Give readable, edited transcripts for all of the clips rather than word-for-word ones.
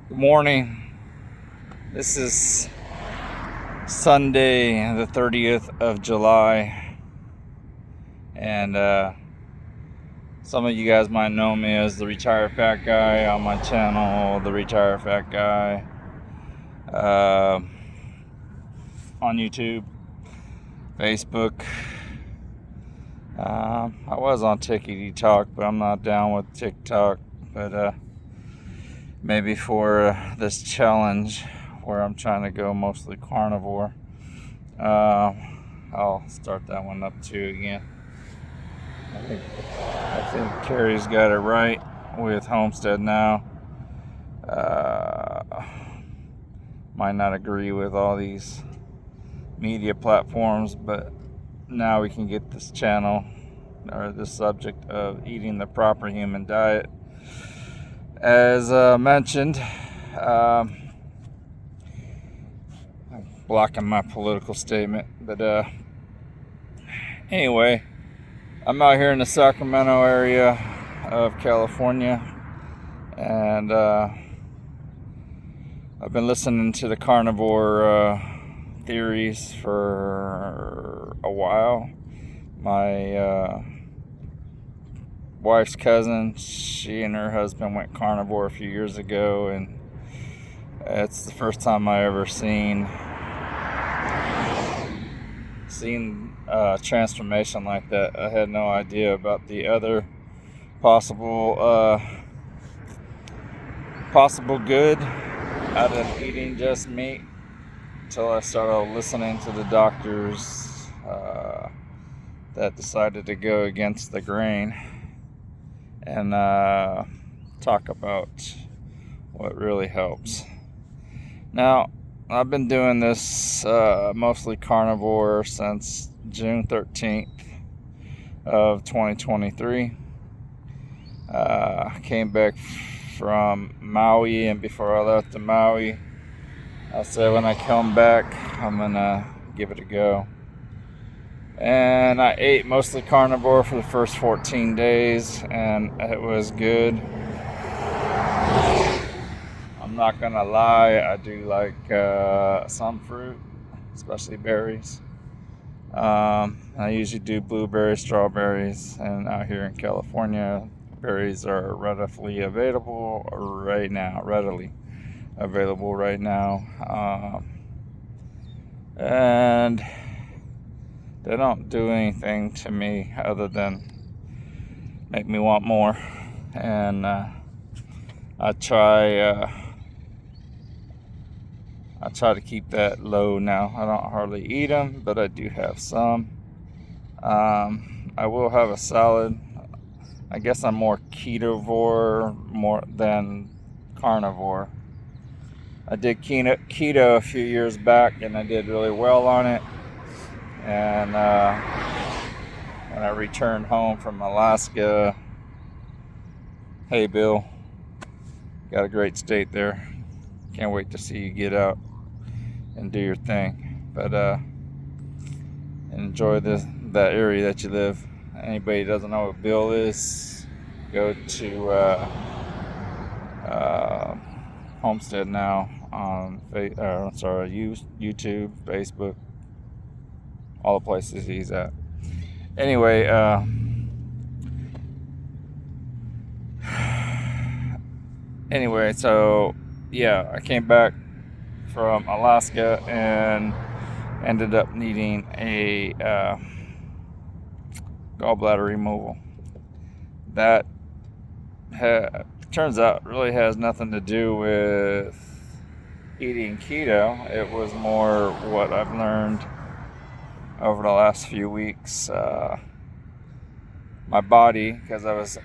Good morning. This is Sunday, the 30th of July, and some of you guys might know me as the Retired Fat Guy on my channel, the Retired Fat Guy, on YouTube, Facebook. I was on TikTok, but I'm not down with TikTok. But maybe for this challenge where I'm trying to go mostly carnivore, I'll start that one up too again. I think Kerry's got it right with Homestead now. Might not agree with all these media platforms, but now we can get this channel or this subject of eating the proper human diet. As mentioned, I'm blocking my political statement, but anyway, I'm out here in the Sacramento area of California, and I've been listening to the carnivore theories for a while. My wife's cousin, she and her husband went carnivore a few years ago, and it's the first time I ever seen transformation like that. I had no idea about the other possible good out of eating just meat until I started listening to the doctors that decided to go against the grain and talk about what really helps. Now, I've been doing this mostly carnivore since June 13th of 2023. I came back from Maui, and before I left to Maui, I said when I come back, I'm gonna give it a go. And I ate mostly carnivore for the first 14 days, and it was good. I'm not gonna lie, I do like some fruit, especially berries. I usually do blueberries, strawberries, and out here in California, berries are readily available right now. And they don't do anything to me other than make me want more. And I try to keep that low now. I don't hardly eat them, but I do have some. I will have a salad. I guess I'm more ketovore more than carnivore. I did keto a few years back, and I did really well on it. And when I returned home from Alaska, hey Bill, got a great state there. Can't wait to see you get out and do your thing. But enjoy that area that you live. Anybody who doesn't know what Bill is, go to Homestead now on YouTube, Facebook, all the places he's at. Anyway, so yeah, I came back from Alaska and ended up needing a gallbladder removal. That turns out really has nothing to do with eating keto. It was more what I've learned over the last few weeks. My body, because I was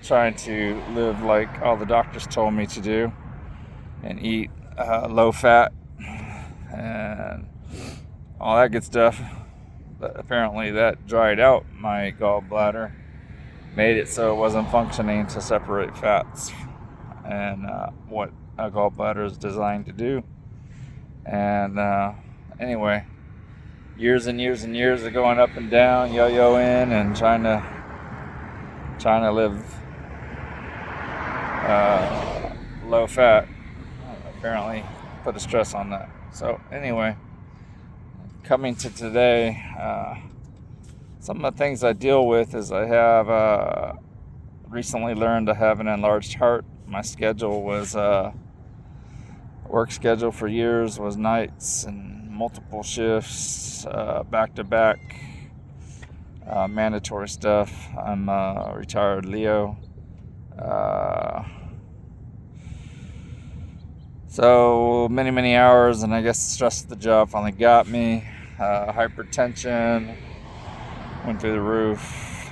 trying to live like all the doctors told me to do and eat low fat and all that good stuff, but apparently that dried out my gallbladder, made it so it wasn't functioning to separate fats and what a gallbladder is designed to do. And anyway, years and years and years of going up and down, yo-yoing, and trying to live low fat apparently put a stress on that. So anyway, coming to today, some of the things I deal with is I have recently learned to have an enlarged heart. My schedule was work schedule for years was nights and multiple shifts, back to back, mandatory stuff. I'm a retired Leo. So many hours, and I guess the stress of the job finally got me. Hypertension went through the roof.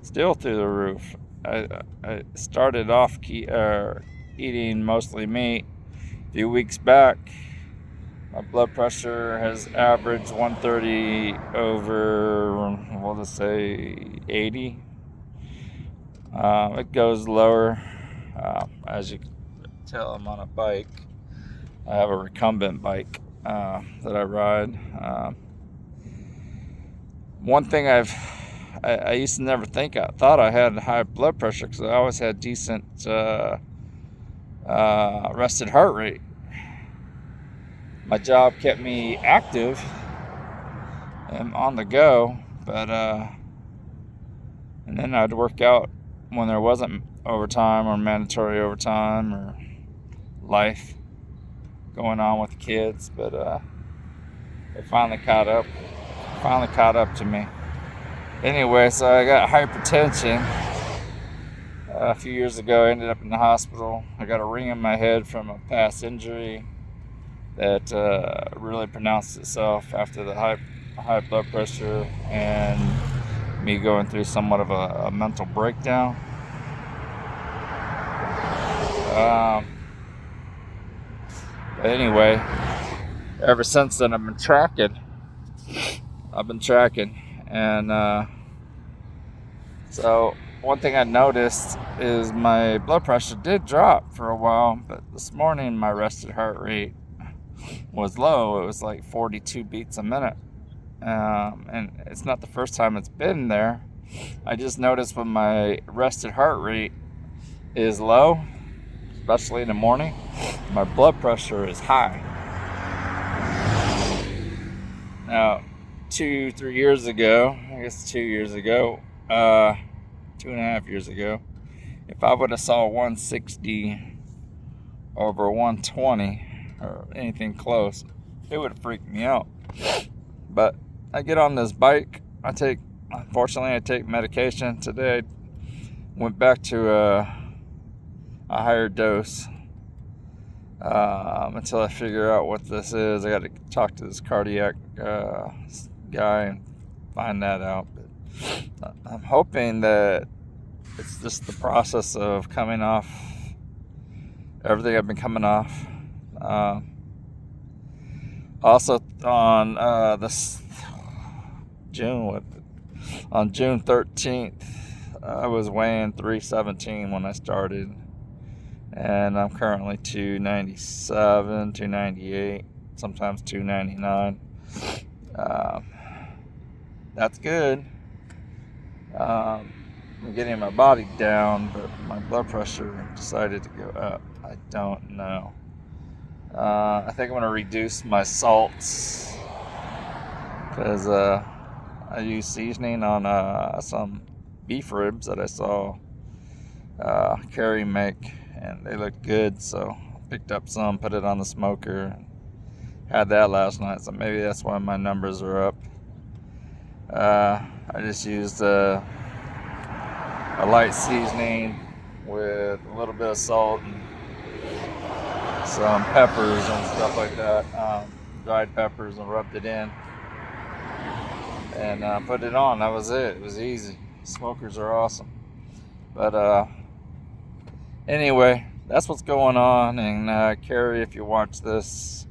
Still through the roof. I started off eating mostly meat a few weeks back. My blood pressure has averaged 130 over, we'll just say 80. It goes lower. As you can tell, I'm on a bike. I have a recumbent bike that I ride. One thing I used to never thought I had high blood pressure because I always had decent rested heart rate. My job kept me active and on the go, but and then I'd work out when there wasn't overtime or mandatory overtime or life going on with the kids. But it finally caught up to me. Anyway, so I got hypertension a few years ago. I ended up in the hospital. I got a ring in my head from a past injury that really pronounced itself after the high blood pressure and me going through somewhat of a mental breakdown. But anyway, ever since then I've been tracking, and so one thing I noticed is my blood pressure did drop for a while, but this morning my rested heart rate was low. It was like 42 beats a minute, and it's not the first time it's been there. I just noticed when my rested heart rate is low, especially in the morning, my blood pressure is high. Now, 2-3 years ago, I guess 2 years ago, 2.5 years ago, if I would have saw 160 over 120 or anything close, it would have freaked me out. But I get on this bike. Unfortunately, I take medication. Today I went back to a higher dose until I figure out what this is. I got to talk to this cardiac guy and find that out. But I'm hoping that it's just the process of coming off everything I've been coming off. Also on this on June 13th, I was weighing 317 when I started, and I'm currently 297, 298, sometimes 299. That's good. I'm getting my body down, but my blood pressure decided to go up. I don't know. I think I'm going to reduce my salts because I use seasoning on some beef ribs that I saw Kerry make, and they look good, so I picked up some, put it on the smoker, and had that last night, so maybe that's why my numbers are up. I just used a light seasoning with a little bit of salt and some peppers and stuff like that, dried peppers, and rubbed it in and put it on. That was it. It was easy. Smokers are awesome. But anyway, that's what's going on. And Kerry, if you watch this,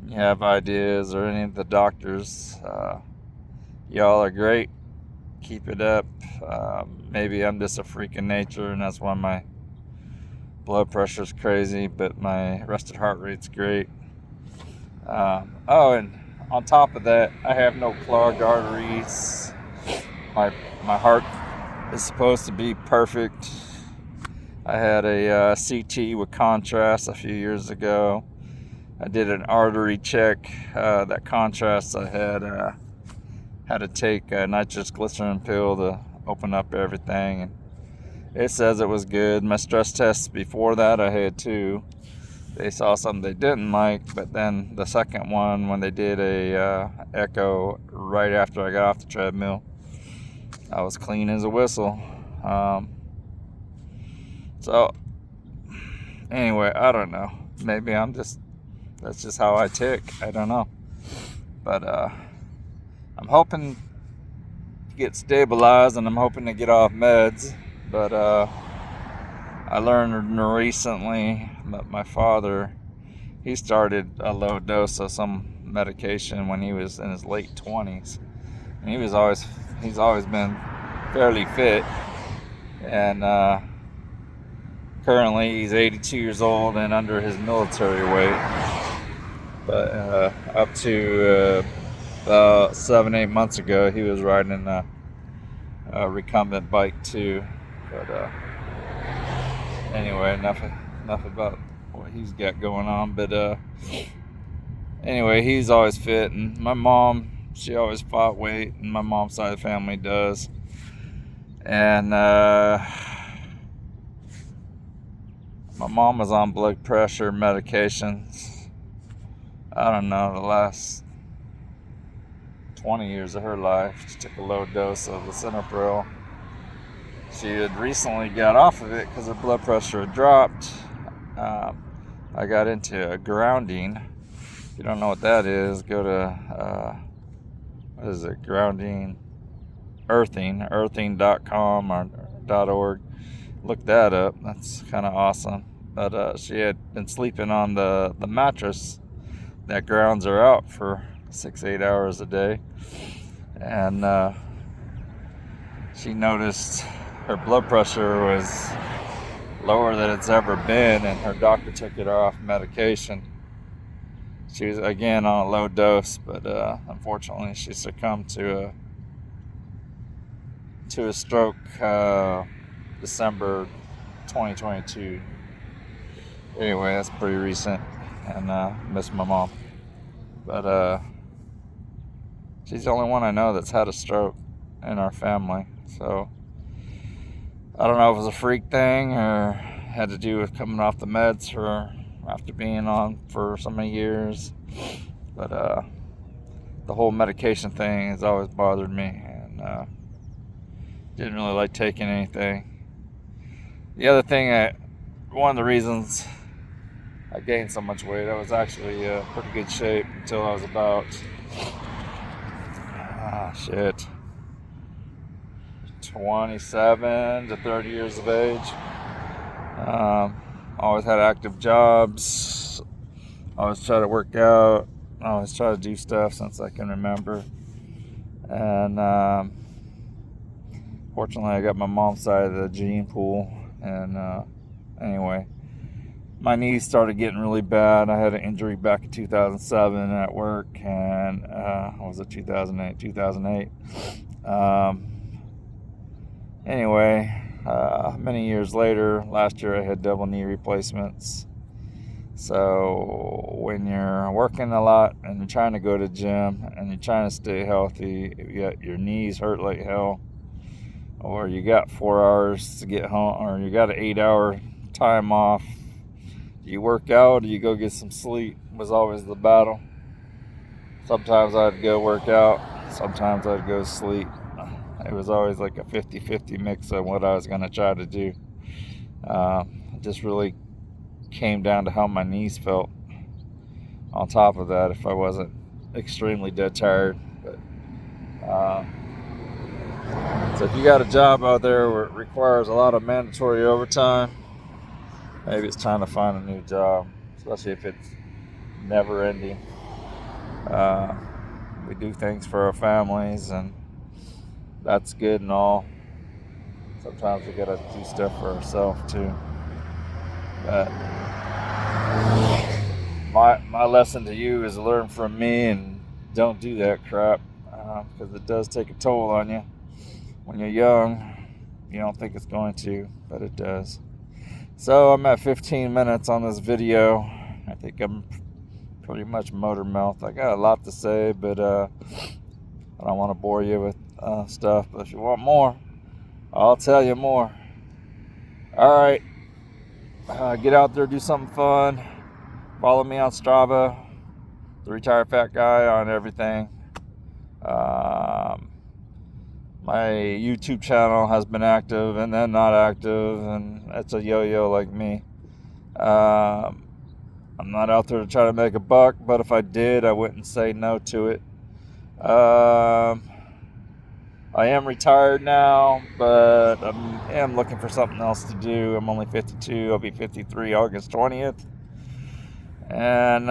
you have ideas, or any of the doctors, y'all are great. Keep it up. Maybe I'm just a freak in nature, and that's why my blood pressure's crazy, but my rested heart rate's great. And on top of that, I have no clogged arteries. My heart is supposed to be perfect. I had a CT with contrast a few years ago. I did an artery check. That contrast I had to take a nitrous glycerin pill to open up everything, and it says it was good. My stress tests before that, I had two. They saw something they didn't like, but then the second one, when they did a echo right after I got off the treadmill, I was clean as a whistle. So anyway, I don't know. Maybe that's just how I tick. I don't know. But I'm hoping to get stabilized, and I'm hoping to get off meds. But I learned recently that my father, he started a low dose of some medication when he was in his late 20s. And he's always been fairly fit. And currently he's 82 years old and under his military weight. But up to about 7-8 months ago, he was riding a Recumbent Bike too. But anyway, enough about what he's got going on. But anyway, he's always fit, and my mom, she always fought weight, and my mom's side of the family does. And my mom was on blood pressure medications, I don't know, the last 20 years of her life. She took a low dose of lisinopril. She had recently got off of it because her blood pressure had dropped. I got into grounding. If you don't know what that is, go to what is it? Grounding, earthing.com or .org. Look that up. That's kind of awesome. But she had been sleeping on the mattress that grounds her out for 6-8 hours a day, and she noticed her blood pressure was lower than it's ever been, and her doctor took her off medication. She was again on a low dose, but unfortunately she succumbed to a stroke December 2022. Anyway, that's pretty recent, and miss my mom. But she's the only one I know that's had a stroke in our family. So I don't know if it was a freak thing or had to do with coming off the meds after being on for so many years. But the whole medication thing has always bothered me, and didn't really like taking anything. The other thing, one of the reasons I gained so much weight, I was actually in pretty good shape until I was about 27 to 30 years of age. Always had active jobs, always try to work out, always try to do stuff since I can remember. And fortunately I got my mom's side of the gene pool, and anyway, my knees started getting really bad. I had an injury back in 2007 at work, and what was it, 2008. Anyway, many years later, last year I had double knee replacements. So when you're working a lot and you're trying to go to the gym and you're trying to stay healthy, yet your knees hurt like hell, or you got 4 hours to get home, or you got an 8-hour time off, you work out or you go get some sleep, was always the battle. Sometimes I'd go work out, sometimes I'd go sleep. It was always like a 50-50 mix of what I was going to try to do. It just really came down to how my knees felt. On top of that, if I wasn't extremely dead tired. But so if you got a job out there where it requires a lot of mandatory overtime, maybe it's time to find a new job, especially if it's never ending. We do things for our families, and that's good and all. Sometimes we gotta do stuff for ourselves too. But my lesson to you is learn from me and don't do that crap, because it does take a toll on you. When you're young, you don't think it's going to, but it does. So I'm at 15 minutes on this video. I think I'm pretty much motor mouth. I got a lot to say, but I don't want to bore you with stuff. But if you want more, I'll tell you more. All right, get out there, do something fun. Follow me on Strava, the Retired Fat Guy on everything. My YouTube channel has been active and then not active, and it's a yo-yo like me. I'm not out there to try to make a buck, but if I did, I wouldn't say no to it. I am retired now, but I am looking for something else to do. I'm only 52. I'll be 53 August 20th. And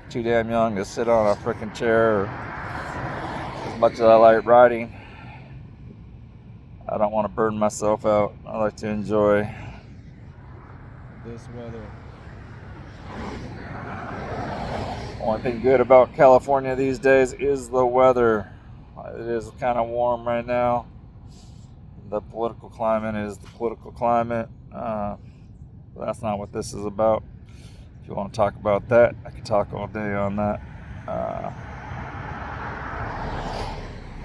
too damn young to sit on a freaking chair. As much as I like riding, I don't want to burn myself out. I like to enjoy this weather. Only thing good about California these days is the weather. It is kind of warm right now. The political climate is the political climate. That's not what this is about. If you want to talk about that, I could talk all day on that.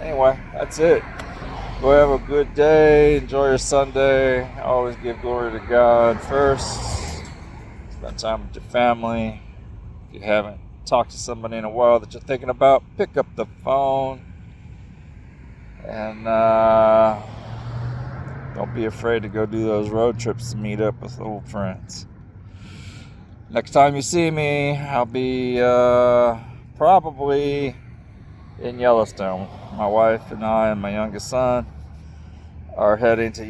Anyway, that's it. Go have a good day. Enjoy your Sunday. Always give glory to God first. Spend time with your family. If you haven't talked to somebody in a while that you're thinking about, pick up the phone. And don't be afraid to go do those road trips to meet up with old friends. Next time you see me, I'll be probably in Yellowstone. My wife and I and my youngest son are heading to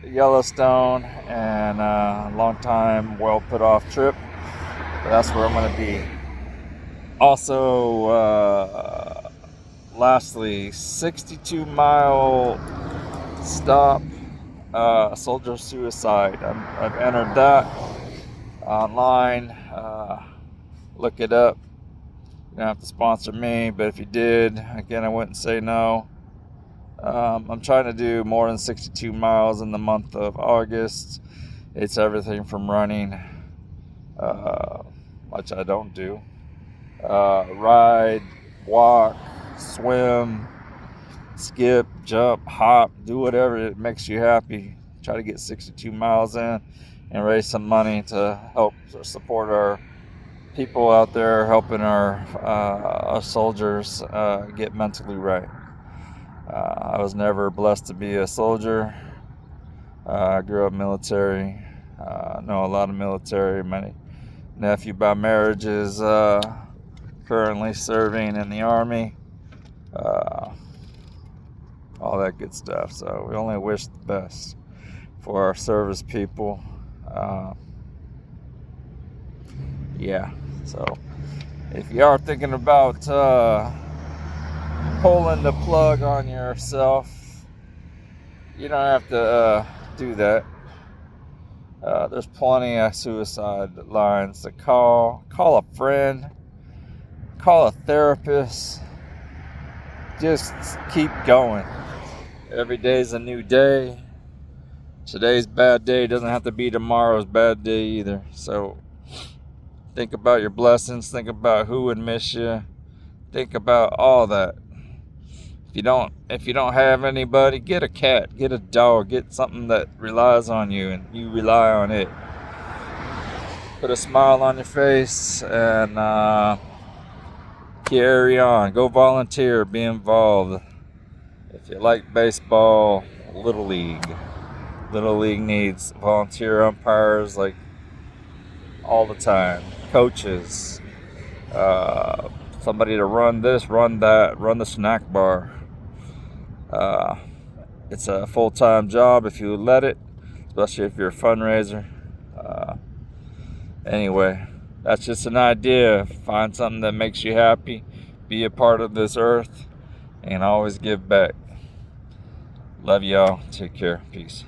Yellowstone, and a long time, well put off trip. But that's where I'm going to be. Also, lastly, 62-mile stop, soldier suicide. I've entered that online. Look it up. You don't have to sponsor me, but if you did, again, I wouldn't say no. I'm trying to do more than 62 miles in the month of August. It's everything from running, which I don't do, ride, walk, swim, skip, jump, hop, do whatever it makes you happy. Try to get 62 miles in and raise some money to help support our people out there, helping our soldiers get mentally right. I was never blessed to be a soldier. I grew up military. Know a lot of military. My nephew by marriage is currently serving in the Army. All that good stuff. So we only wish the best for our service people. Yeah. So if you are thinking about pulling the plug on yourself, you don't have to do that. There's plenty of suicide lines to call. Call a friend. Call a therapist. Just keep going. Every day's a new day. Today's bad day doesn't have to be tomorrow's bad day either. So think about your blessings. Think about who would miss you. Think about all that. If you don't have anybody, get a cat, get a dog, get something that relies on you and you rely on it. Put a smile on your face and carry on. Go volunteer, be involved. If you like baseball, Little League. Little League needs volunteer umpires like all the time. Coaches. Somebody to run this, run that, run the snack bar. It's a full-time job if you let it, especially if you're a fundraiser. Anyway, that's just an idea. Find something that makes you happy. Be a part of this earth and always give back. Love y'all. Take care. Peace.